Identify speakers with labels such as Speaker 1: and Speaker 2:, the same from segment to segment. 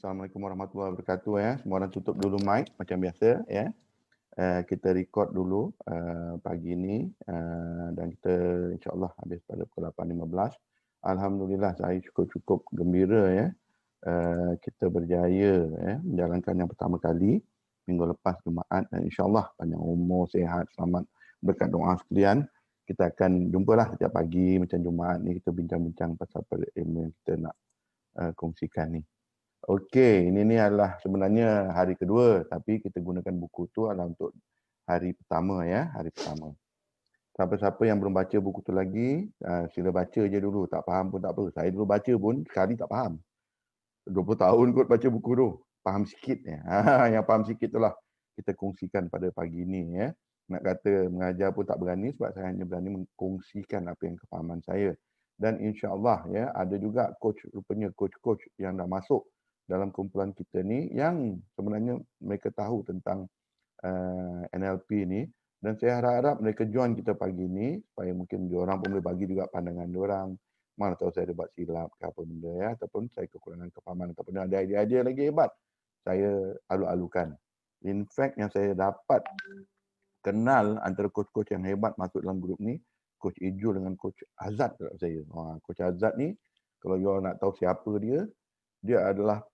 Speaker 1: Assalamualaikum warahmatullahi wabarakatuh ya. Semua orang tutup dulu mic macam biasa ya. Kita record dulu pagi ini dan kita insya-Allah habis pada pukul 8.15. Alhamdulillah saya cukup gembira ya. Kita berjaya ya menjalankan yang pertama kali minggu lepas Jumaat dan insya-Allah panjang umur, sihat, selamat berkat doa sekalian. Kita akan jumpalah setiap pagi macam Jumaat ni kita bincang-bincang pasal ilmu yang kita nak kongsikan ni. Okey, ini adalah sebenarnya hari kedua tapi kita gunakan buku tu adalah untuk hari pertama ya, hari pertama. Siapa-siapa yang belum baca buku tu lagi, sila baca je dulu. Tak faham pun tak apa. Saya dulu baca pun sekali tak faham. 20 tahun kot baca buku tu. Faham sikit ya. Yang faham sikit itulah kita kongsikan pada pagi ni ya. Nak kata mengajar pun tak berani sebab saya hanya berani mengkongsikan apa yang kefahaman saya. Dan insya-Allah ya, ada juga rupanya coach yang dah masuk dalam kumpulan kita ni yang sebenarnya mereka tahu tentang NLP ni dan saya harap mereka join kita pagi ni supaya mungkin diorang pun boleh bagi juga pandangan diorang. Mana tahu saya ada buat silap ke apa benda ya, ataupun saya kekurangan kefahaman ataupun ada idea-idea lagi hebat. Saya alu-alukan. In fact yang saya dapat kenal antara coach-coach yang hebat masuk dalam grup ni, Coach Ijul dengan Coach Azad kat saya. Coach Azad ni kalau you nak tahu siapa dia adalah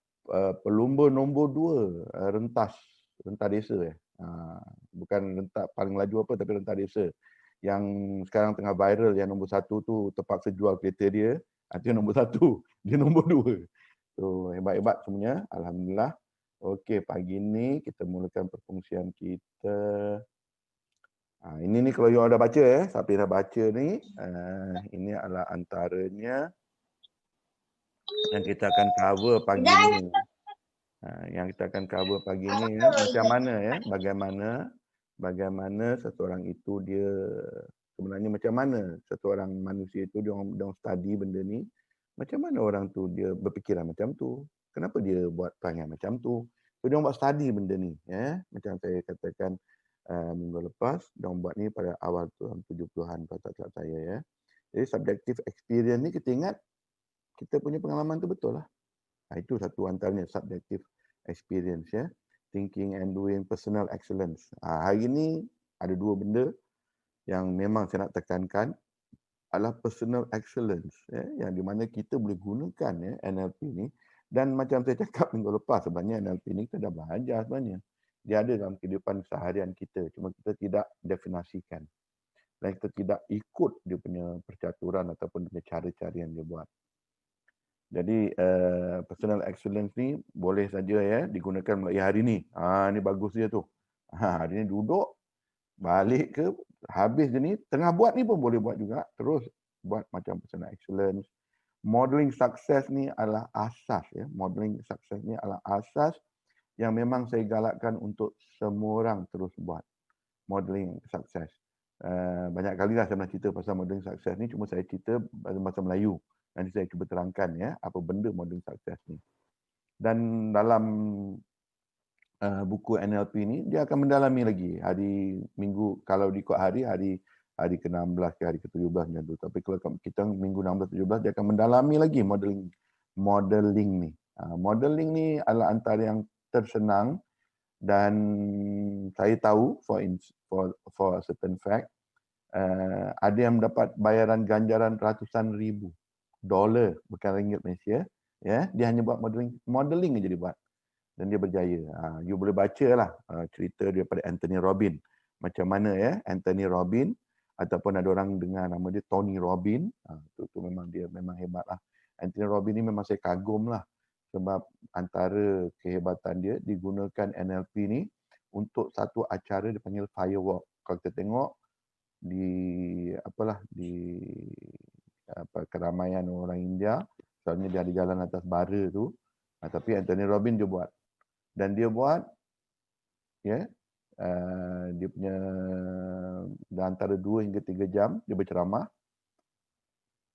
Speaker 1: pelumba nombor 2 rentas desa ya. Bukan rentas paling laju apa tapi rentas desa. Yang sekarang tengah viral yang nombor 1 tu terpaksa jual kereta dia. Itu nombor 1, dia nombor 2. So hebat-hebat semuanya, alhamdulillah. Okey, pagi ni kita mulakan perkongsian kita. Ini ni kalau you dah baca ya, siapa yang dah baca ni, ini adalah antaranya yang kita akan cover pagi ni. Yang kita akan cover pagi ni ya, macam mana ya, bagaimana seseorang itu dia sebenarnya macam mana seseorang manusia itu dia study benda ni, macam mana orang tu dia berfikiran macam tu, kenapa dia buat perangai macam tu. So dia buat study benda ni ya, macam saya katakan minggu lepas dia buat ni pada awal tahun 70-an pada saat saya ya. Jadi subjective experience ni kita ingat kita punya pengalaman tu betul lah. Itu satu antaranya subjective experience ya. Thinking and doing personal excellence. Hari ini ada dua benda yang memang saya nak tekankan adalah personal excellence ya, yang di mana kita boleh gunakan ya NLP ni dan macam saya cakap minggu lepas sebenarnya NLP ni kita dah belajar sebenarnya. Dia ada dalam kehidupan seharian kita, cuma kita tidak definisikan. Dan kita tidak ikut dia punya percaturan ataupun dia punya cara-cara yang dia buat. Jadi personal excellence ni boleh saja ya digunakan mulai hari ni. Ni bagus dia tu. Hari ni duduk balik ke habis je ni tengah buat ni pun boleh buat juga. Terus buat macam personal excellence. Modeling success ni adalah asas ya. Modeling success ni adalah asas yang memang saya galakkan untuk semua orang terus buat. Modeling success. Banyak kali lah saya pernah cerita pasal modeling success ni, cuma saya cerita bahasa Melayu. Nanti saya cuba terangkan ya apa benda modeling success ni. Dan dalam buku NLP ni dia akan mendalami lagi hari Minggu, kalau diikut hari ke-16 ke hari ke-17 macam tu. Tapi kalau kita minggu 16 17 dia akan mendalami lagi modeling ni. Modeling ni adalah antara yang tersenang dan saya tahu for a certain fact ada yang mendapat bayaran ganjaran ratusan ribu dolar, bukan ringgit Malaysia ya. Dia hanya buat modeling aja dia buat dan dia berjaya. You boleh bacalah cerita daripada Anthony Robbins. Macam mana ya Anthony Robbins ataupun ada orang dengar nama dia Tony Robbins. Tu memang dia memang hebatlah. Anthony Robbins ni memang saya kagum lah sebab antara kehebatan dia digunakan NLP ni untuk satu acara dipanggil firework. Kalau kita tengok di keramaian orang India, soalnya dia ada jalan atas bara tu, tapi Anthony Robbins dia buat. Dan dia buat ya dia punya antara 2 hingga 3 jam dia berceramah.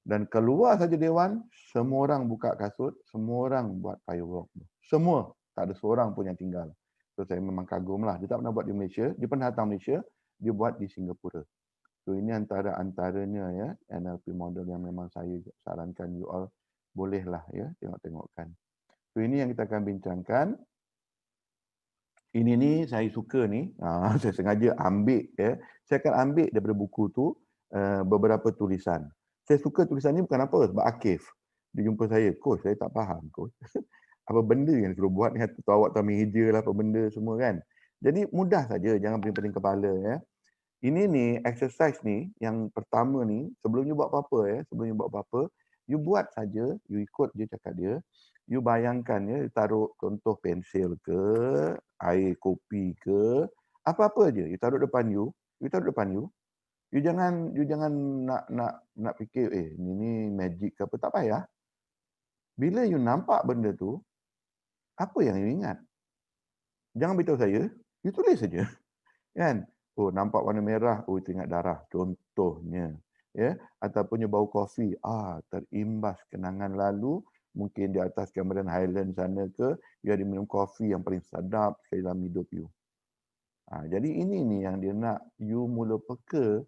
Speaker 1: Dan keluar saja dewan, semua orang buka kasut, semua orang buat firework. Semua, tak ada seorang pun yang tinggal. So saya memang kagum lah. Dia tak pernah buat di Malaysia, dia pernah datang Malaysia, dia buat di Singapura. So ini antaranya ya NLP model yang memang saya sarankan you all bolehlah ya tengok-tengokkan. So ini yang kita akan bincangkan. Ini ni saya suka ni, saya sengaja ambil ya. Saya akan ambil daripada buku tu beberapa tulisan. Saya suka tulisan ni bukan apa, sebab Akif. Dia jumpa saya, coach saya tak faham coach. Apa benda yang suruh buat ni, atau awak tahu meja lah apa benda semua kan. Jadi mudah saja, jangan pening-pening kepala ya. Ini ni exercise ni yang pertama ni, sebelum you buat apa-apa ya, sebelum you buat apa-apa, you buat saja, you ikut je cakap dia. You bayangkan ya, taruh contoh pensil ke, air kopi ke, apa-apa je, you taruh depan you taruh depan you. You jangan nak fikir ini magic ke apa, tak payah. Bila you nampak benda tu, apa yang you ingat? Jangan beritahu saya, you tulis saja. Kan? Oh, nampak warna merah, oh itu ingat darah, contohnya. Ya, ataupun you bau kopi, terimbas kenangan lalu, mungkin di atas Cameron Highland sana ke, you ada minum kopi yang paling sedap sekali dalam hidup you. Jadi ini ni yang dia nak you mula peka.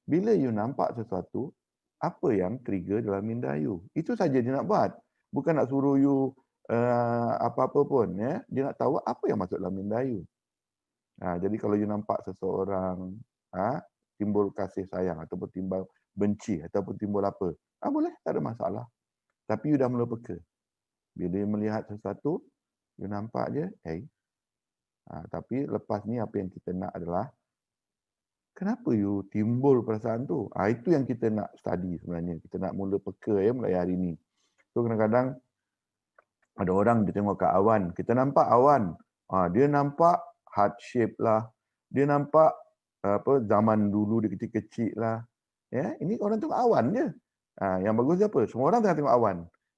Speaker 1: Bila you nampak sesuatu, apa yang trigger dalam minda you. Itu saja dia nak buat. Bukan nak suruh you apa-apa pun. Ya. Dia nak tahu apa yang masuk dalam minda you. Jadi kalau you nampak seseorang timbul kasih sayang ataupun timbul benci ataupun timbul apa, boleh, tak ada masalah. Tapi you dah mula peka. Bila you melihat sesuatu, you nampak je, tapi lepas ni apa yang kita nak adalah kenapa you timbul perasaan tu? Itu yang kita nak study sebenarnya. Kita nak mula peka mulai hari ni. So kadang-kadang ada orang dia tengok kat awan. Kita nampak awan. Dia nampak heart shape lah. Dia nampak zaman dulu dia kecil-kecil lah. Ya, ini orang tengok awan je. Yang bagus apa? Semua orang tengah tengok awan.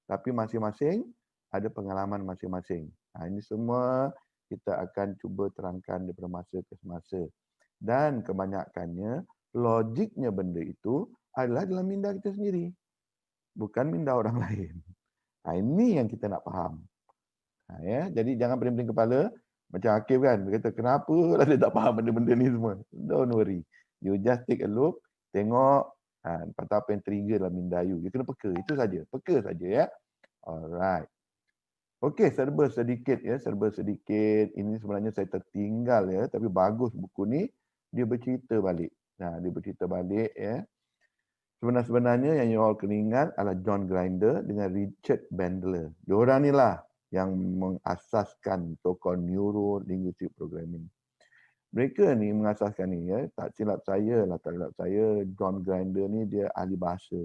Speaker 1: Tapi masing-masing ada pengalaman masing-masing. Ini semua kita akan cuba terangkan daripada masa ke semasa. Dan kebanyakannya, logiknya benda itu adalah dalam minda kita sendiri. Bukan minda orang lain. Ini yang kita nak faham. Ya, jadi jangan pening-pening kepala. Macam Akif kan, dia kata kenapa lah dia tak faham benda-benda ni semua. Don't worry. You just take a look, tengok apa yang trigger dalam minda you. You kena peka, itu saja. Peka saja ya. Alright. Okey, serba sedikit ya, serba sedikit. Ini sebenarnya saya tertinggal ya, tapi bagus buku ni. Dia bercerita balik. Dia bercerita balik ya. Sebenarnya yang you all kena ingat adalah John Grinder dengan Richard Bandler. Diorang ni lah yang mengasaskan tokoh neuro-linguistic programming. Mereka ni mengasaskan ni ya, tak silap saya, John Grinder ni dia ahli bahasa.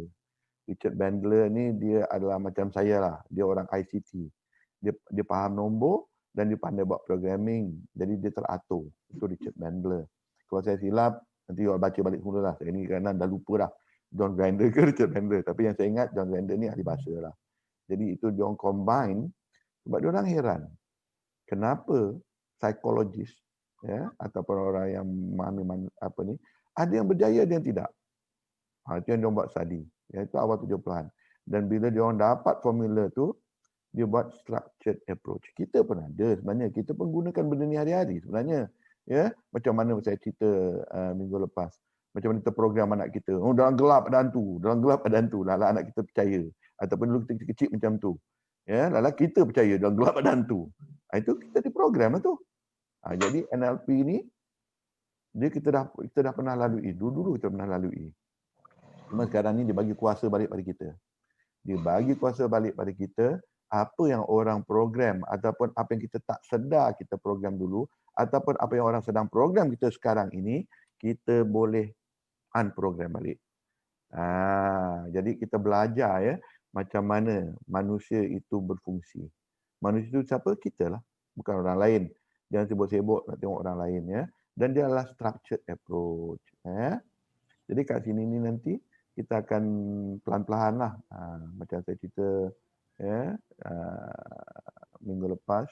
Speaker 1: Richard Bandler ni dia adalah macam saya lah, dia orang ICT. Dia faham nombor dan dia pandai buat programming. Jadi dia teratur. Itu Richard Bandler. Kalau saya silap, nanti you all baca balik semula lah. Saya ni kerana dah lupa dah John Grinder ke Richard Bandler. Tapi yang saya ingat John Grinder ni ahli bahasa lah. Jadi itu dia orang combine. Sebab dia orang heran. Kenapa psikologis ataupun orang yang memahami apa ni, ada yang berjaya, ada yang tidak. Itu yang dia orang buat study. Itu awal 70-an. Dan bila dia orang dapat formula tu, dia buat structured approach. Kita pun ada sebenarnya. Kita pun gunakan benda ni hari-hari sebenarnya. Ya, macam mana saya cerita minggu lepas. Macam mana kita program anak kita. Dalam gelap ada hantu. Dalam gelap ada hantu. Lala anak kita percaya. Ataupun dulu kita kecil macam tu. Ya, lala kita percaya dalam gelap ada hantu. Itu kita diprogram lah tu. Jadi NLP ni dia kita dah pernah lalui. Dulu kita pernah lalui. Cuma sekarang ni dia bagi kuasa balik pada kita. Dia bagi kuasa balik pada kita apa yang orang program ataupun apa yang kita tak sedar kita program dulu ataupun apa yang orang sedang program kita sekarang ini, kita boleh unprogram balik. Jadi kita belajar ya macam mana manusia itu berfungsi. Manusia itu siapa? Kita lah. Bukan orang lain. Jangan sibuk-sibuk nak tengok orang lain ya. Dan dia adalah structured approach. Jadi kat sini ni nanti kita akan pelan-pelan lah. Macam saya cerita minggu lepas.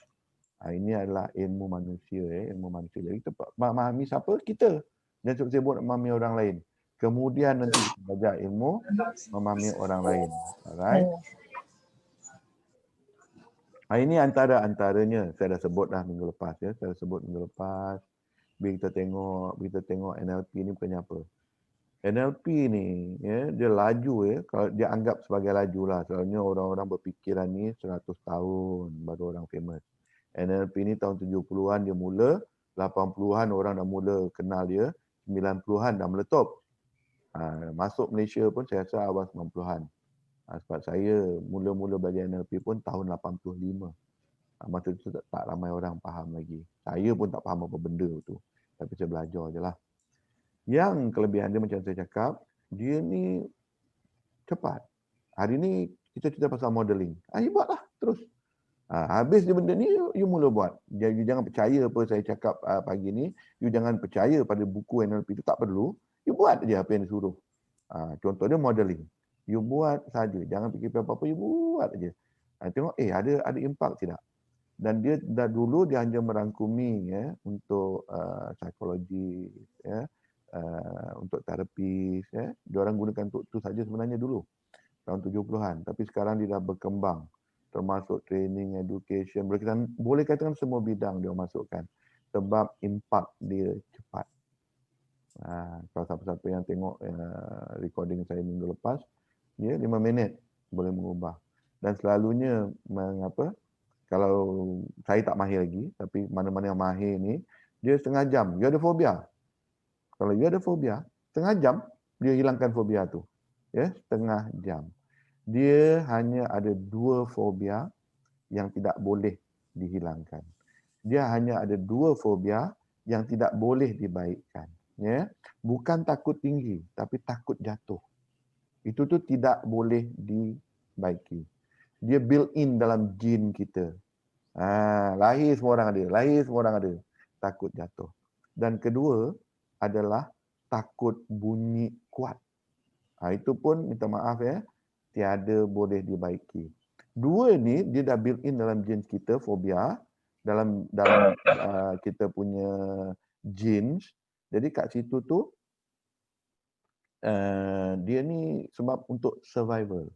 Speaker 1: Ini adalah ilmu manusia. Ilmu manusia. Jadi kita memahami siapa? Kita. Jangan sibuk-sibuk nak memahami orang lain. Kemudian nanti kita belajar ilmu memahami orang lain. Alright. Ini antaranya saya dah sebut dah minggu lepas ya. Saya dah sebut minggu lepas. Bila kita tengok NLP ni bukannya apa. NLP ni, ya, dia laju ya. Kalau dia anggap sebagai laju lah. Selalunya orang-orang berfikiran ni 100 tahun baru orang famous. NLP ni tahun 70-an dia mula, 80-an orang dah mula kenal dia, 90-an dah meletup. Masuk Malaysia pun saya rasa awal 90-an. Sebab saya mula-mula belajar NLP pun tahun 85. Masa tu tak ramai orang faham lagi. Saya pun tak faham apa benda tu. Tapi saya belajar je lah. Yang kelebihan dia macam saya cakap, dia ni cepat. Hari ni kita cerita pasal modeling. You buatlah terus. Habis dia benda ni, you mula buat. You jangan percaya apa saya cakap pagi ni. You jangan percaya pada buku NLP itu, tak perlu. You buat je apa yang disuruh. Contohnya modeling. You buat saja. Jangan fikir apa-apa, you buat je. Tengok, ada impak tidak? Dan dia dah dulu dia hanya merangkumi ya untuk psikologi ya, untuk terapis ya. Dia orang gunakan untuk itu saja sebenarnya dulu tahun 70-an, tapi sekarang dia dah berkembang termasuk training, education, boleh katakan semua bidang dia masukkan sebab impak dia cepat. Kalau siapa-siapa yang tengok recording saya minggu lepas, dia 5 minit boleh mengubah. Dan selalunya mengapa? Kalau saya tak mahir lagi, tapi mana-mana yang mahir ni, dia setengah jam. You ada fobia. Kalau you ada fobia, setengah jam, dia hilangkan fobia tu. Ya, setengah jam. Dia hanya ada 2 fobia yang tidak boleh dihilangkan. Dia hanya ada 2 fobia yang tidak boleh dibaikkan. Ya, bukan takut tinggi, tapi takut jatuh. Itu tu tidak boleh dibaiki. Dia built-in dalam jin kita. Lahir semua orang ada. Takut jatuh. Dan kedua adalah takut bunyi kuat. Itu pun minta maaf ya, tiada boleh dibaiki. 2 ni dia dah built-in dalam jin kita, fobia, dalam kita punya genes. Jadi kat situ tu dia ni sebab untuk survival.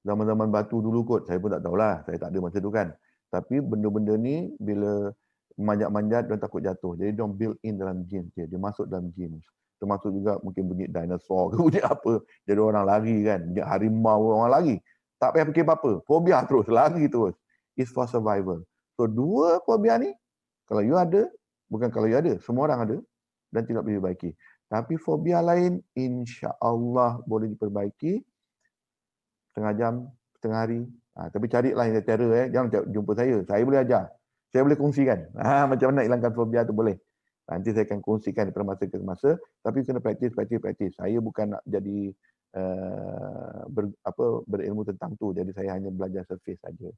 Speaker 1: Zaman-zaman batu dulu kot, saya pun tak tahulah, saya tak ada masa tu kan. Tapi benda-benda ni bila manjat-manjat dia takut jatuh. Jadi dia built in dalam genes dia, dia masuk dalam genes. Termasuk juga mungkin bunyi dinosaur ke bunyi apa. Jadi orang lari kan, bunyi harimau orang lari. Tak payah fikir apa-apa, fobia terus, lari terus. It's for survival. So 2 fobia ni, kalau you ada, bukan kalau you ada, semua orang ada dan tidak boleh diperbaiki. Tapi fobia lain, insya-Allah boleh diperbaiki. Setengah jam, setengah hari. Tapi carilah yang terror jangan jumpa saya. Saya boleh ajar. Saya boleh kongsikan. Macam mana hilangkan fobia tu boleh. Nanti saya akan kongsikan daripada masa ke masa, tapi kena praktis. Saya bukan nak jadi berilmu tentang tu. Jadi saya hanya belajar surface saja.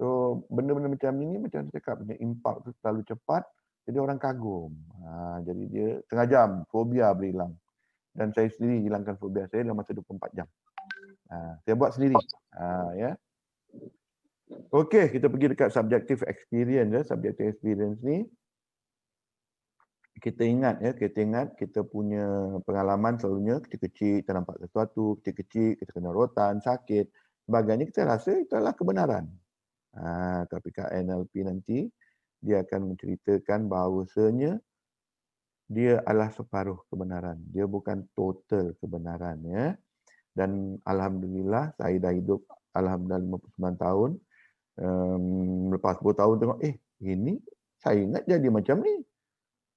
Speaker 1: So benda-benda macam ni macam saya cakap, punya impak tu terlalu cepat, jadi orang kagum. Jadi dia setengah jam fobia boleh hilang. Dan saya sendiri hilangkan fobia saya dalam masa 24 jam. Saya buat sendiri. Ya. Okey, kita pergi dekat subjective experience. Subjective experience ni kita ingat kita punya pengalaman selalunya kecil-kecil kita nampak sesuatu, kecil-kecil kita kena rotan, sakit, sebagainya kita rasa itu adalah kebenaran. Tapi kat NLP nanti dia akan menceritakan bahawasanya dia adalah separuh kebenaran. Dia bukan total kebenaran ya. Dan alhamdulillah saya dah hidup alhamdulillah 59 tahun. Lepas 10 tahun tengok ini saya ingat jadi macam ni.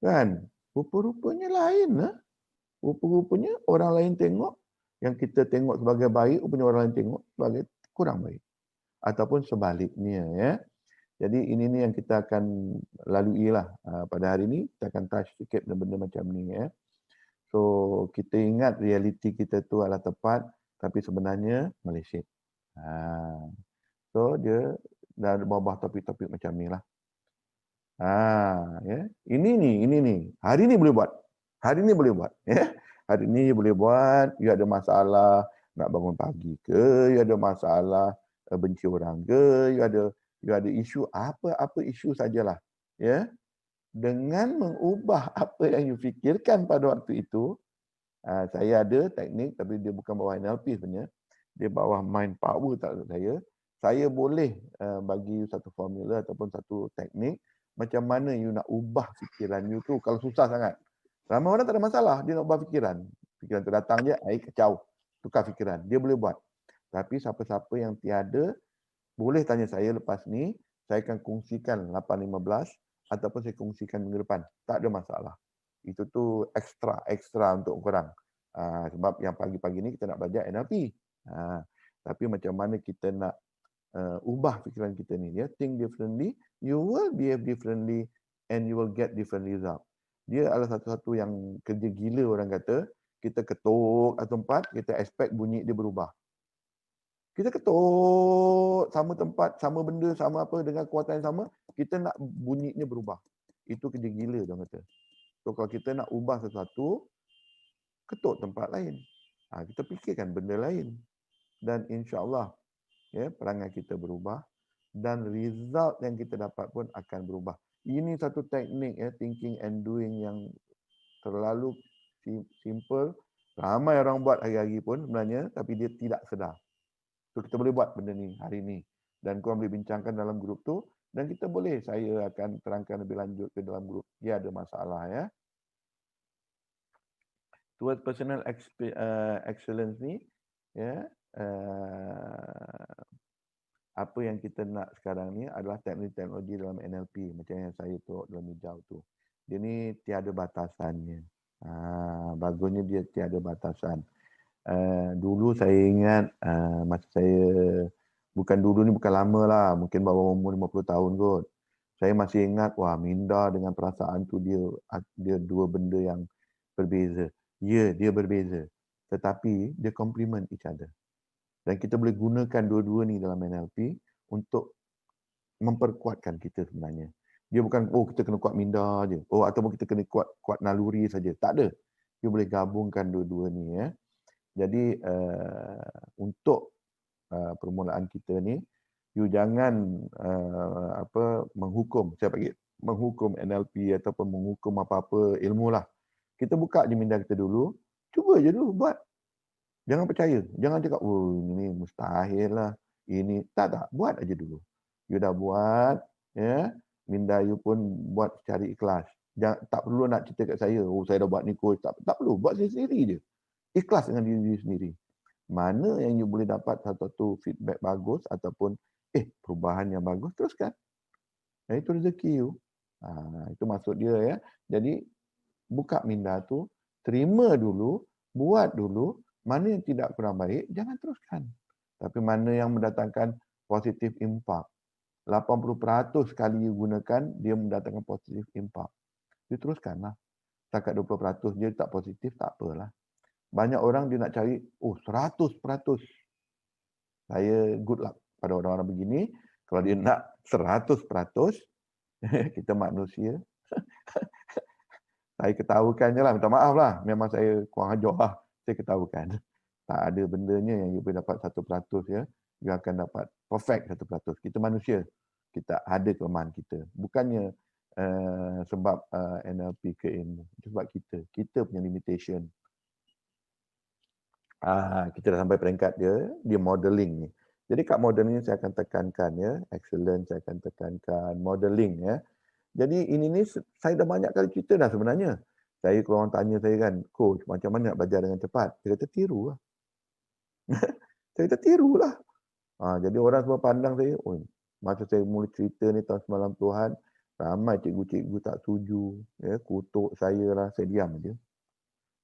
Speaker 1: Kan? Rupa-rupanya lain lah. Rupa-rupanya orang lain tengok yang kita tengok sebagai baik, rupanya orang lain tengok sebagai kurang baik. Ataupun sebaliknya ya. Jadi ini ni yang kita akan lalui lah pada hari ini. Kita akan touch sikit benda-benda macam ni ya. So kita ingat realiti kita tu adalah tepat, tapi sebenarnya meleset. So dia dah bawah topik-topik macam ni lah. Ya. Ini ni. Hari ni boleh buat. Ya. Hari ni boleh buat. You ada masalah nak bangun pagi ke? You ada masalah benci orang ke? You ada isu apa isu sajalah. Ya. Dengan mengubah apa yang you fikirkan pada waktu itu, saya ada teknik tapi dia bukan bawah NLP sebenarnya. Dia bawah mind power tak saya. Saya boleh bagi satu formula ataupun satu teknik macam mana you nak ubah fikiran you tu kalau susah sangat. Ramai orang tak ada masalah dia nak ubah fikiran. Fikiran tu datang je, kacau. Tukar fikiran. Dia boleh buat. Tapi siapa-siapa yang tiada, boleh tanya saya lepas ni, saya akan kongsikan 8.15 ataupun saya kongsikan minggu depan. Tak ada masalah. Itu tu ekstra untuk korang. Sebab yang pagi-pagi ni kita nak belajar NLP. Tapi macam mana kita nak ubah fikiran kita ni. Ya, think differently, you will behave differently and you will get different result. Dia adalah satu-satu yang kerja gila orang kata. Kita ketuk satu tempat, kita expect bunyi dia berubah. Kita ketuk sama tempat, sama benda, sama apa dengan kuatan yang sama, kita nak bunyinya berubah. Itu kerja gila orang kata. So kalau kita nak ubah sesuatu, ketuk tempat lain. Kita fikirkan benda lain. Dan insya-Allah ya, perangai kita berubah dan result yang kita dapat pun akan berubah. Ini satu teknik ya, thinking and doing yang terlalu simple. Ramai orang buat hari-hari pun sebenarnya, tapi dia tidak sedar. So kita boleh buat benda ni hari ni. Dan korang boleh bincangkan dalam grup tu. Dan kita boleh, saya akan terangkan lebih lanjut ke dalam grup. Dia ada masalah ya. Towards personal excellence ni, ya, apa yang kita nak sekarang ni adalah teknologi dalam NLP. Macam yang saya tu dalam hijau tu. Dia ni tiada batasannya. Bagusnya dia tiada batasan. Dulu saya ingat masa saya, bukan dulu ni bukan lama lah, mungkin baru umur 50 tahun kot. Saya masih ingat, wah minda dengan perasaan tu dia dua benda yang berbeza. Ya, dia berbeza. Tetapi dia complement each other. Dan kita boleh gunakan dua-dua ni dalam NLP untuk memperkuatkan kita sebenarnya. Dia bukan, kita kena kuat minda je. Ataupun kita kena kuat naluri saja. Tak ada. Dia boleh gabungkan dua-dua ni ya. Jadi untuk permulaan kita ni, you jangan menghukum, saya panggil menghukum NLP ataupun menghukum apa-apa ilmu lah. Kita buka je minda kita dulu, cuba je dulu buat. Jangan percaya, jangan cakap, ini mustahil lah. Ini tak, buat aja dulu. You dah buat, ya, minda you pun buat secara ikhlas. Tak perlu nak cerita kat saya, saya dah buat ni coach. Tak perlu, buat sendiri je. Ikhlas dengan diri sendiri. Mana yang you boleh dapat satu feedback bagus ataupun perubahan yang bagus, teruskan. Itu rezeki you. Itu maksud dia ya. Jadi buka minda tu, terima dulu, buat dulu. Mana yang tidak kurang baik, jangan teruskan. Tapi mana yang mendatangkan positif impact, 80% sekali you gunakan, dia mendatangkan positif impact. You teruskanlah. Setakat 20% dia tak positif, tak apalah. Banyak orang dia nak cari, 100%. Saya good luck pada orang-orang begini. Kalau dia nak 100%, kita manusia. Saya ketahukan je lah, minta maaf lah. Memang saya kurang ajar lah. Saya ketahukan. Tak ada bendanya yang you boleh dapat 1% ya. You akan dapat perfect 1%. Kita manusia. Kita ada kelemahan kita. Bukannya sebab NLP ke ilmu. Sebab kita punya limitation. Kita dah sampai peringkat dia modeling ni. Jadi kat modeling ni saya akan tekankan ya, excellence saya akan tekankan, modeling ya. Jadi ini saya dah banyak kali cerita dah sebenarnya. Saya kalau orang tanya saya kan, coach macam mana nak belajar dengan cepat? Saya kata tiru lah. Saya kata tiru lah. Jadi orang semua pandang saya, masa saya mula cerita ni tahun 90-an, ramai cikgu-cikgu tak setuju, ya, kutuk saya lah, saya diam saja.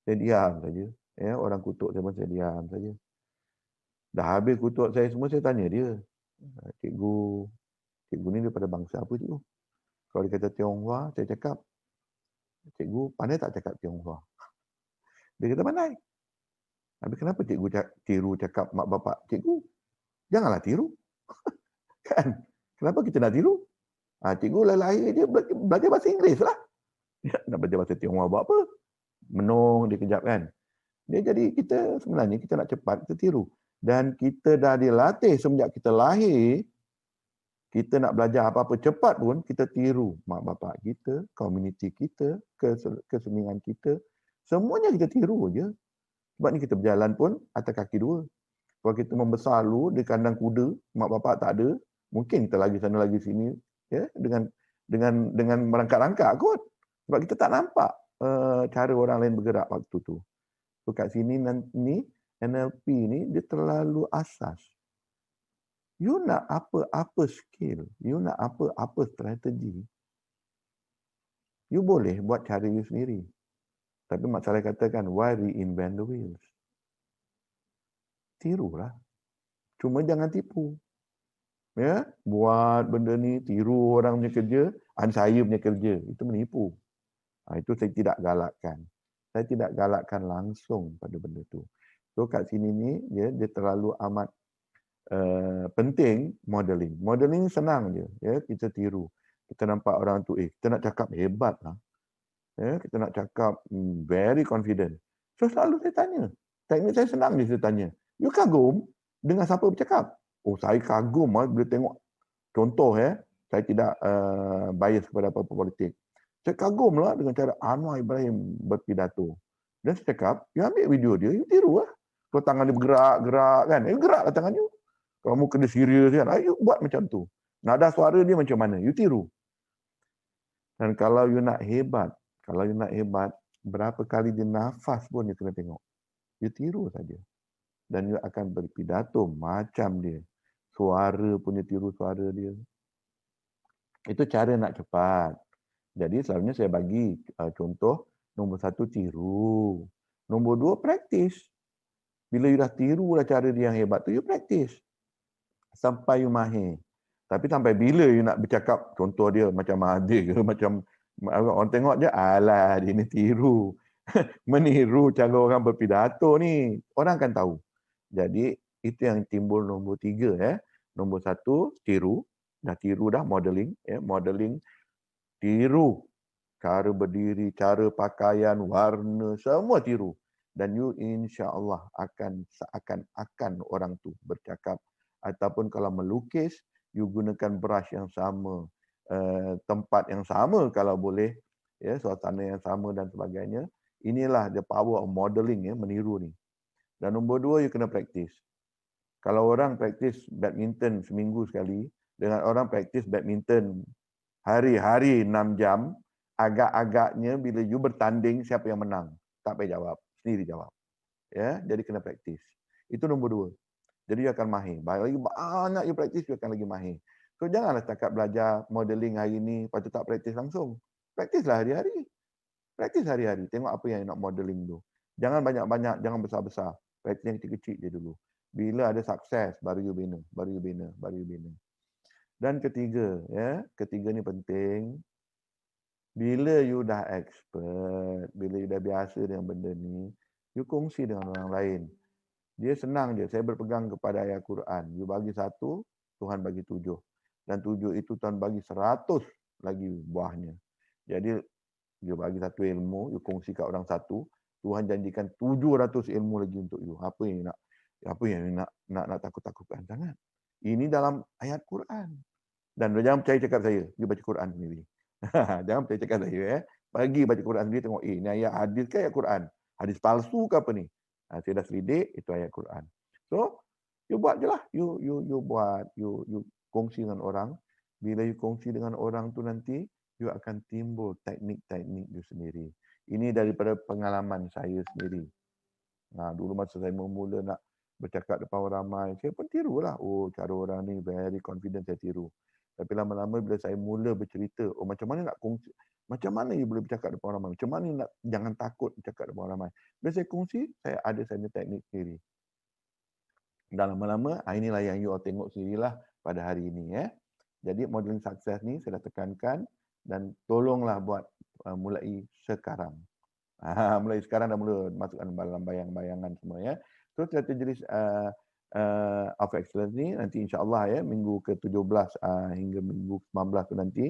Speaker 1: Saya diam saja. Ya, orang kutuk saya pun saya diam saja. Dah habis kutuk saya semua, saya tanya dia, cikgu ni daripada bangsa apa cikgu? Kalau dia kata Tionghoa, saya cakap, cikgu pandai tak cakap Tionghoa? Dia kata pandai. Habis kenapa cikgu tiru cakap mak bapak cikgu? Janganlah tiru. Kan? Kenapa kita nak tiru? Cikgu lahir dia belajar bahasa Inggeris lah. Dia nak belajar bahasa Tionghoa buat apa? Menung dia kejap kan. Dia jadi kita sebenarnya kita nak cepat, kita tiru. Dan kita dah dilatih semenjak kita lahir, kita nak belajar apa-apa cepat pun, kita tiru mak bapak kita, komuniti kita, kesenian kita. Semuanya kita tiru je. Sebab ni kita berjalan pun atas kaki dua. Kalau kita membesar dulu di kandang kuda, mak bapak tak ada, mungkin kita lagi sana lagi sini ya dengan merangkak-rangkak kot. Sebab kita tak nampak cara orang lain bergerak waktu tu. So kat sini ni NLP ni dia terlalu asas. You nak apa-apa skill, you nak apa-apa strategi, you boleh buat cara you sendiri. Tapi Mak Saleh katakan, why reinvent the wheels? Tirulah. Cuma jangan tipu. Ya, buat benda ni, tiru orang punya kerja, saya punya kerja. Itu menipu. Itu saya tidak galakkan. Saya tidak galakkan langsung pada benda tu. So kat sini ni, dia terlalu amat penting modeling. Modeling senang je. Ya, kita tiru. Kita nampak orang tu, kita nak cakap hebat lah. Ya, kita nak cakap very confident. So selalu saya tanya. Teknik saya senang je saya tanya. You kagum dengan siapa bercakap? Oh, saya kagum bila tengok contoh saya tidak bias kepada apa-apa politik. Saya kagum lah dengan cara Anwar Ibrahim berpidato. Dan saya cakap, you ambil video dia, you tiru lah. Kalau tangan dia bergerak-gerak kan, you geraklah tangan you. Kalau muka dia serius kan, you buat macam tu. Nada suara dia macam mana, you tiru. Dan kalau you nak hebat, berapa kali dia nafas pun you kena tengok. You tiru saja. Dan you akan berpidato macam dia. Suara punya tiru suara dia. Itu cara nak cepat. Jadi selalunya saya bagi contoh, nombor 1 tiru. Nombor 2 praktis. Bila you dah tiru lah cara dia yang hebat tu, you praktis. Sampai you mahir. Tapi sampai bila you nak bercakap, contoh dia macam Mahathir ke, macam orang tengok je, alah dia ni tiru. Meniru cara orang berpidato ni. Orang akan tahu. Jadi itu yang timbul nombor 3. Nombor 1, tiru. Dah tiru dah, modeling. Modeling, tiru. Cara berdiri, cara pakaian, warna, semua tiru. Dan you insya-Allah akan seakan-akan orang tu bercakap. Ataupun kalau melukis, you gunakan brush yang sama, tempat yang sama kalau boleh, suasana yang sama dan sebagainya. Inilah the power of modeling, meniru ni. Dan nombor 2, you kena praktis. Kalau orang praktis badminton seminggu sekali, dengan orang praktis badminton hari-hari 6 jam, agak-agaknya bila you bertanding, siapa yang menang? Tak payah jawab, sendiri jawab. Ya, jadi kena praktis. Itu nombor 2. Jadi you akan mahir. Lagi banyak you praktis, you akan lagi mahir. So janganlah setakat belajar modeling hari ini, lepas tu tak praktis langsung. Praktislah hari-hari. Praktis hari-hari. Tengok apa yang you nak modeling tu. Jangan banyak-banyak, jangan besar-besar. Praktis yang kecil-kecil je dulu. Bila ada sukses, baru you bina. Dan ketiga, ketiga ni penting. Bila you dah expert, bila you dah biasa dengan benda ni, you kongsi dengan orang lain. Dia senang je. Saya berpegang kepada ayat Quran. You bagi 1, Tuhan bagi 7. Dan 7 itu Tuhan bagi 100 lagi buahnya. Jadi, you bagi 1 ilmu, you kongsi kat orang 1, Tuhan janjikan 700 ilmu lagi untuk you. Apa yang nak takut-takutkan? Jangan. Ini dalam ayat Quran. Dan jangan percaya cakap saya. You baca Quran sendiri. Jangan percaya cakap saya. Pergi baca Quran sendiri, tengok, ni ayat hadis ke ayat Quran? Hadis palsu ke apa ni? Saya dah selidik, itu ayat Quran. So, you buat je lah. You buat, you kongsi dengan orang. Bila you kongsi dengan orang tu nanti, you akan timbul teknik-teknik you sendiri. Ini daripada pengalaman saya sendiri. Dulu masa saya mula nak bercakap depan orang ramai, saya pun tiru lah. Oh, cara orang ni very confident, saya tiru. Tapi lama-lama bila saya mula bercerita, macam mana nak kongsi, macam mana you boleh bercakap depan orang ramai, macam mana nak jangan takut bercakap depan orang ramai. Bila saya kongsi, saya ada teknik sendiri. Dan lama-lama, inilah yang you all tengok sendirilah pada hari ini. Jadi modeling sukses ni saya dah tekankan dan tolonglah buat mulai sekarang. Mulai sekarang dah mula masukkan dalam bayang-bayangan semua. So strategi of excellence ni nanti insya-Allah minggu ke-17 hingga minggu ke-19 tu nanti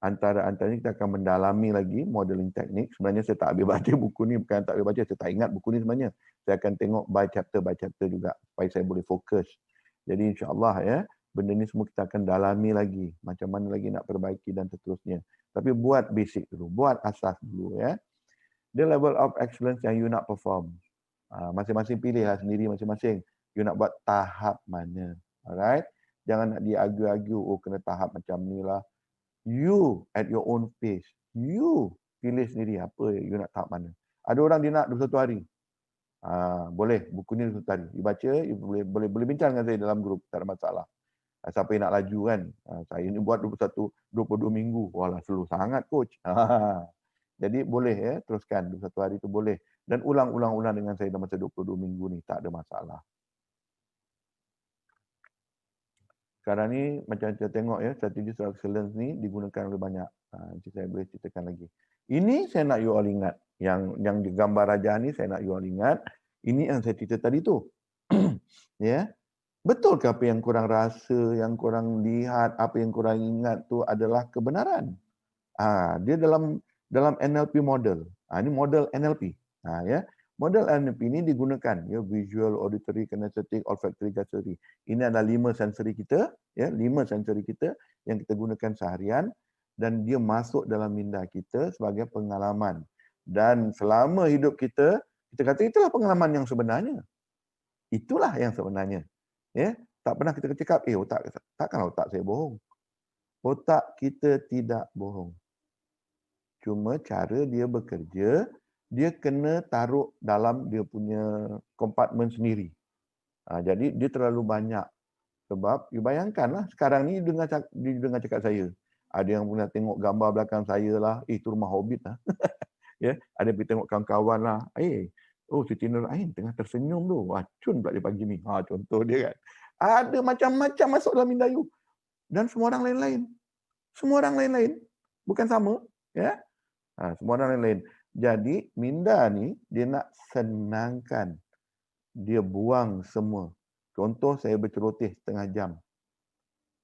Speaker 1: antara-antaranya kita akan mendalami lagi modeling teknik. Sebenarnya saya tak habis baca buku ni, bukan tak habis baca, saya tak ingat buku ni sebenarnya. Saya akan tengok by chapter juga supaya saya boleh fokus. Jadi insya-Allah benda ni semua kita akan dalami lagi, macam mana lagi nak perbaiki dan seterusnya. Tapi buat basic dulu, buat asas dulu. The level of excellence yang you nak perform. Masing-masing pilihlah sendiri masing-masing. You nak buat tahap mana. Alright? Jangan nak diargue-argue, kena tahap macam ni lah. You at your own pace. You pilih sendiri apa you nak tahap mana. Ada orang dia nak 21 hari. Boleh, buku ni 21 hari. Dibaca, boleh bincang dengan saya dalam grup, tak ada masalah. Siapa yang nak laju kan? Saya ni buat 22 minggu. Walah, slow sangat coach. Jadi boleh ya, teruskan 21 hari tu boleh. Dan ulang-ulang dengan saya dalam masa 22 minggu ni, tak ada masalah. Sekarang ni macam kita tengok ya, strategi excellence ni digunakan oleh banyak. Nanti saya boleh ceritakan lagi. Ini saya nak you all ingat. Yang di gambar raja ni saya nak you all ingat. Ini yang saya cerita tadi tu. Ya. Betul ke apa yang kurang rasa, yang kurang lihat, apa yang kurang ingat tu adalah kebenaran? Dia dalam NLP model. Ini model NLP. Ya. Model NLP ini digunakan ya, visual, auditory, kinesthetic, olfactory, gustatory. Ini adalah 5 sensori kita, ya, 5 sensori kita yang kita gunakan seharian dan dia masuk dalam minda kita sebagai pengalaman. Dan selama hidup kita kata itulah pengalaman yang sebenarnya. Itulah yang sebenarnya. Ya, tak pernah kita cakap, takkan otak saya bohong. Otak kita tidak bohong. Cuma cara dia bekerja, dia kena taruh dalam dia punya kompartmen sendiri. Jadi dia terlalu banyak. Sebab, you bayangkanlah sekarang ni dengar cakap saya. Ada yang pernah tengok gambar belakang saya lah, itu rumah Hobbit lah. Ya, ada yang pergi tengok kawan-kawan lah. Siti Nurain tengah tersenyum tu. Cun pula dia pagi ni. Contoh dia kan. Ada macam-macam masuk dalam minda you. Dan semua orang lain-lain. Semua orang lain-lain. Bukan sama. Ya. Semua orang lain-lain. Jadi, minda ni, dia nak senangkan. Dia buang semua. Contoh, saya berceloteh setengah jam.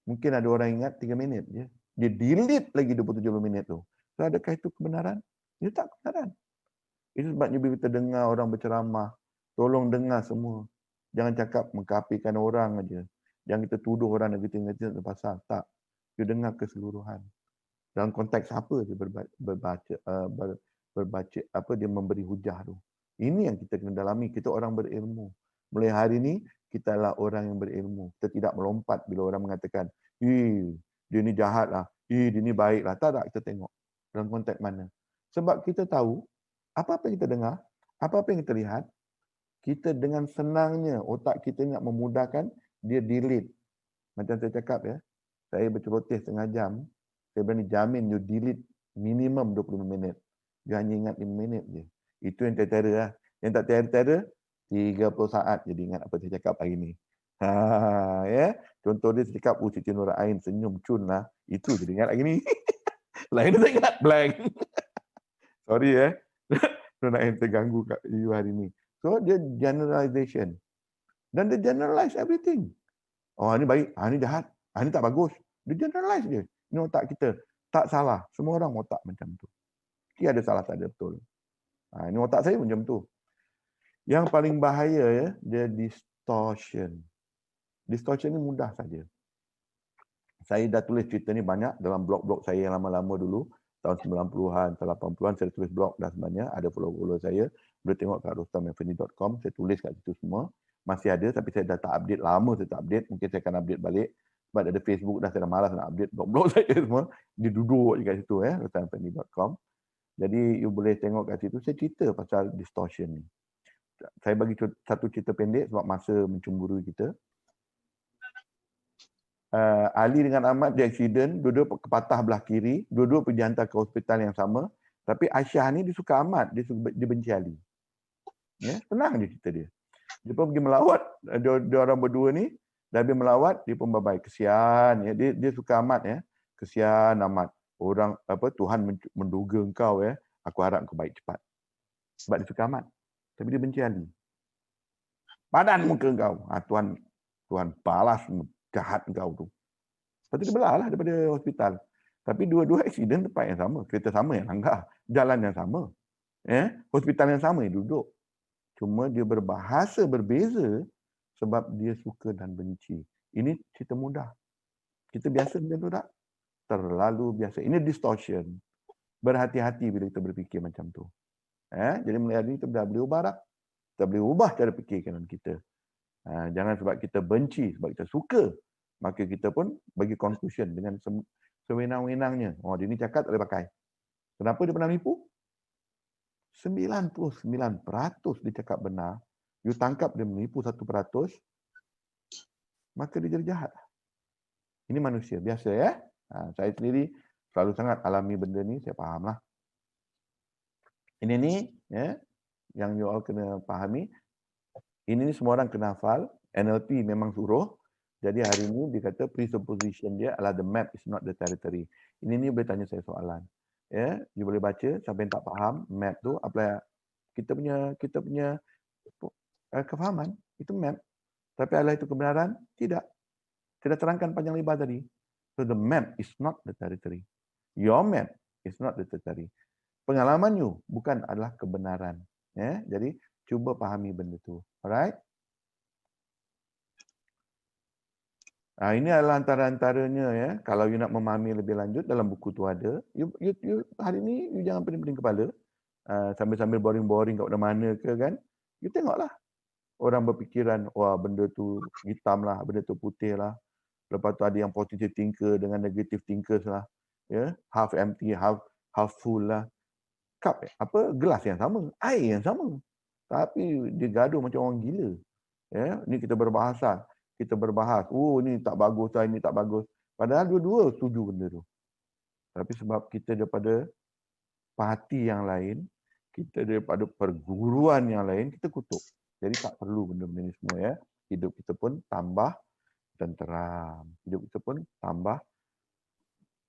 Speaker 1: Mungkin ada orang ingat 3 minit je. Dia delete lagi 27 minit tu. So, adakah itu kebenaran? Itu tak kebenaran. Itu sebabnya bila kita dengar orang berceramah, tolong dengar semua. Jangan cakap mengkapikan orang aja. Jangan kita tuduh orang negatif-negatif pasal. Tak. Dia dengar keseluruhan. Dalam konteks apa dia berbaca apa dia memberi hujah tu. Ini yang kita kena dalami. Kita orang berilmu. Mulai hari ini kita adalah orang yang berilmu. Kita tidak melompat bila orang mengatakan, dia ni jahat lah, dia ni baik lah. Tak, kita tengok dalam konteks mana. Sebab kita tahu apa-apa yang kita dengar, apa-apa yang kita lihat, kita dengan senangnya otak kita nak memudahkan, dia delete. Macam saya cakap ya, saya berceloteh setengah jam, saya berani jamin you delete minimum 25 minit. You hanya ingat 5 minit je. Itu yang tera lah. Yang tak tera, 30 saat jadi ingat apa saya cakap hari ni. Ya. Contoh dia cakap, Siti Nurain senyum cun lah. Itu jadi ingat hari ni. Lain dia tak ingat, blank. Sorry ya. Nurain terganggu kat you hari ni. So, dia generalization. Dan dia generalize everything. Ini baik, ini jahat, ini tak bagus. Dia generalize dia. Ini otak kita. Tak salah. Semua orang otak macam tu. Dia ada salah, tak ada betul. Ini otak saya macam tu. Yang paling bahaya ya, dia distortion. Distortion ni mudah saja. Saya dah tulis cerita ni banyak dalam blog-blog saya yang lama-lama dulu. Tahun 90-an, 80-an saya tulis blog dah sebenarnya. Ada follow-follow saya. Boleh tengok kat rostameffendi.com. Saya tulis kat situ semua. Masih ada tapi saya dah tak update. Lama saya tak update. Mungkin saya akan update balik. Sebab ada Facebook dah, saya dah malas nak update blog-blog saya semua. Dia duduk je kat situ rostameffendi.com. Jadi you boleh tengok kat situ. Saya cerita pasal distortion ni. Saya bagi satu cerita pendek sebab masa mencemburui kita. Ali dengan Ahmad di aksiden, dua-dua kepatah belah kiri, dua-dua pergi hantar ke hospital yang sama. Tapi Aisyah ni dia suka Ahmad, dia benci Ali. Ya, senang je cerita dia. Dia pun pergi melawat, dia orang berdua ni, dah habis melawat, dia pun bye-bye. Kesian ya, dia suka Ahmad ya. Kesian Ahmad. Orang Tuhan menduga engkau ya. Aku harap engkau baik cepat. Sebab dia suka Ahmad. Tapi dia benci Ali. Padan muka engkau. Tuhan balas jahat engkau tu. Lepas tu dia belah lah daripada hospital. Tapi dua-dua aksiden tempat yang sama. Kereta sama yang langgar. Jalan yang sama. Hospital yang sama yang duduk. Cuma dia berbahasa berbeza sebab dia suka dan benci. Ini cerita mudah. Kita biasa macam tu tak? Terlalu biasa. Ini distortion. Berhati-hati bila kita berfikir macam tu. Jadi mulai hari ini kita dah boleh ubah tak? Kita boleh ubah cara fikiran kita. Jangan sebab kita benci, sebab kita suka, maka kita pun bagi conclusion dengan sewenang-wenangnya. Dia ni cakap tak boleh pakai. Kenapa dia pernah menipu? 99% dia cakap benar, you tangkap dia menipu 1%, maka dia jadi jahat. Ini manusia biasa ya. Saya sendiri selalu sangat alami benda ni, saya faham lah. Ini ni ya, yang you all kena fahami. Ini ni semua orang kena hafal. NLP memang suruh. Jadi hari ini dia kata presupposition dia adalah the map is not the territory. Ini ni boleh tanya saya soalan. Ya, you boleh baca, siapa yang tak faham map tu apa kita punya kefahaman itu map. Tapi adalah itu kebenaran? Tidak. Kita terangkan panjang lebar tadi. So the map is not the territory. Your map is not the territory. Pengalaman you bukan adalah kebenaran. Ya, jadi cuba fahami benda tu. Alright? Ini adalah antara-antaranya ya. Kalau you nak memahami lebih lanjut dalam buku tu ada. You hari ni you jangan pening-pening kepala. Sambil-sambil boring-boring kat mana ke kan. You tengoklah. Orang berfikiran, wah benda tu hitam lah, benda tu putih lah. Lepas tu ada yang positive thinker dengan negative thinkers lah. Ya, half empty, half full lah. Cup gelas yang sama, air yang sama. Tapi dia gaduh macam orang gila. Ya, ni kita berbahas, oh ni tak bagus, ini tak bagus. Padahal dua-dua setuju benda tu. Tapi sebab kita daripada parti yang lain, kita daripada perguruan yang lain, kita kutuk. Jadi tak perlu benda-benda ni semua ya. Hidup kita pun tambah tenteram. Hidup kita pun tambah,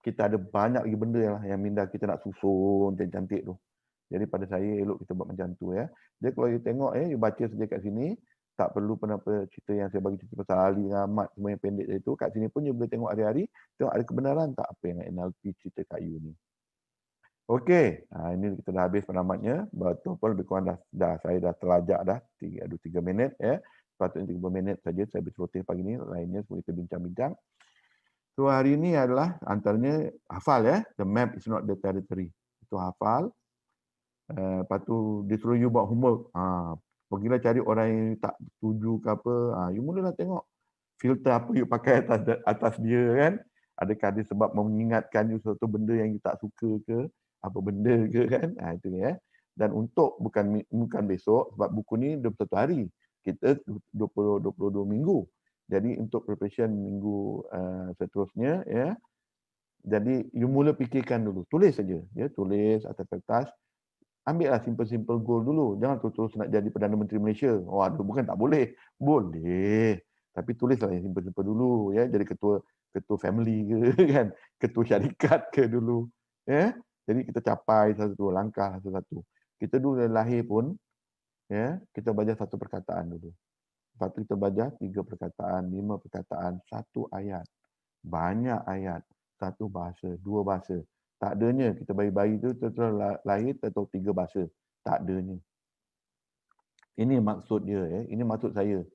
Speaker 1: kita ada banyak lagi benda yang minda kita nak susun cantik-cantik tu. Jadi pada saya elok kita buat macam tu ya. Jadi kalau you tengok you baca saja kat sini, tak perlu apa cerita yang saya bagi cerita pasal Ali dengan Ahmad semua yang pendek dari tu. Kat sini pun you boleh tengok hari-hari, tengok ada kebenaran tak apa yang NLP cerita kat you ni. Okey, ini kita dah habis penamatnya. Betul pun lebih kurang dah saya dah terlajak dah 3 minit ya. Sepatutnya 30 minit saja saya berceloteh pagi ni, lainnya semua kita bincang-bincang. So hari ini adalah antaranya hafal ya, the map is not the territory. Itu hafal. Lepas tu dia suruh you buat homework. Pergilah cari orang yang tak setuju ke apa. You mulalah tengok filter apa you pakai atas dia kan. Adakah dia sebab mengingatkan you suatu benda yang you tak suka ke, apa benda ke kan. Itu ya. Dan untuk bukan besok sebab buku ni 21 hari. Kita 22 minggu. Jadi untuk preparation minggu seterusnya ya. Jadi you mula fikirkan dulu. Tulis saja ya, tulis atas kertas. Ambillah simple-simple goal dulu. Jangan terus nak jadi Perdana Menteri Malaysia. Aduh, bukan tak boleh. Boleh. Tapi tulislah yang simple-simple dulu ya. Jadi ketua family ke kan. Ketua syarikat ke dulu. Ya. Jadi kita capai satu langkah satu-satu. Kita dulu dari lahir pun ya, kita baca satu perkataan dulu. Lepas tu kita baca 3 perkataan, 5 perkataan, 1 ayat. Banyak ayat. 1 bahasa, 2 bahasa. Tak adanya kita bayi-bayi tu terus lahir atau 3 bahasa. Tak adanya. Ini maksud dia ya. Ini maksud saya.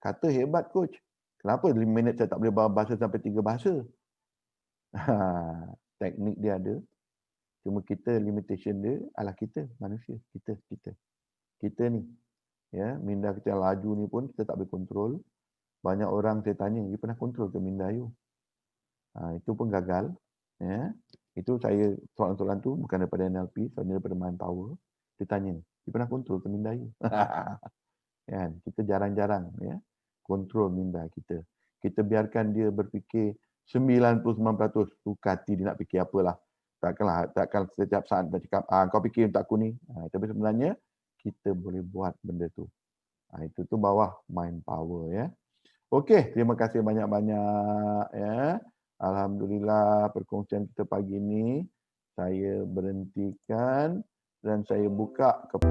Speaker 1: Kata hebat coach. Kenapa 5 minit saya tak boleh bahasa sampai 3 bahasa? Teknik dia ada. Cuma kita limitation dia adalah kita manusia. Kita ni. Ya, minda kita yang laju ni pun kita tak boleh kontrol. Banyak orang saya tanya, you pernah kontrol ke minda you? Itu pun gagal. Ya. Itu saya soalan-soalan tu bukan daripada NLP, soalnya daripada Mind Power. Dia tanya, you pernah kontrol ke minda you? Ya, kita jarang-jarang ya kontrol minda kita. Kita biarkan dia berfikir 99% suka hati dia nak fikir apalah. Takkan setiap saat dia cakap, kau fikir untuk aku ni. Tapi sebenarnya kita boleh buat benda tu. Itu tu bawah Mind Power ya. Okey, terima kasih banyak-banyak ya. Alhamdulillah perkongsian kita pagi ini saya berhentikan dan saya buka ke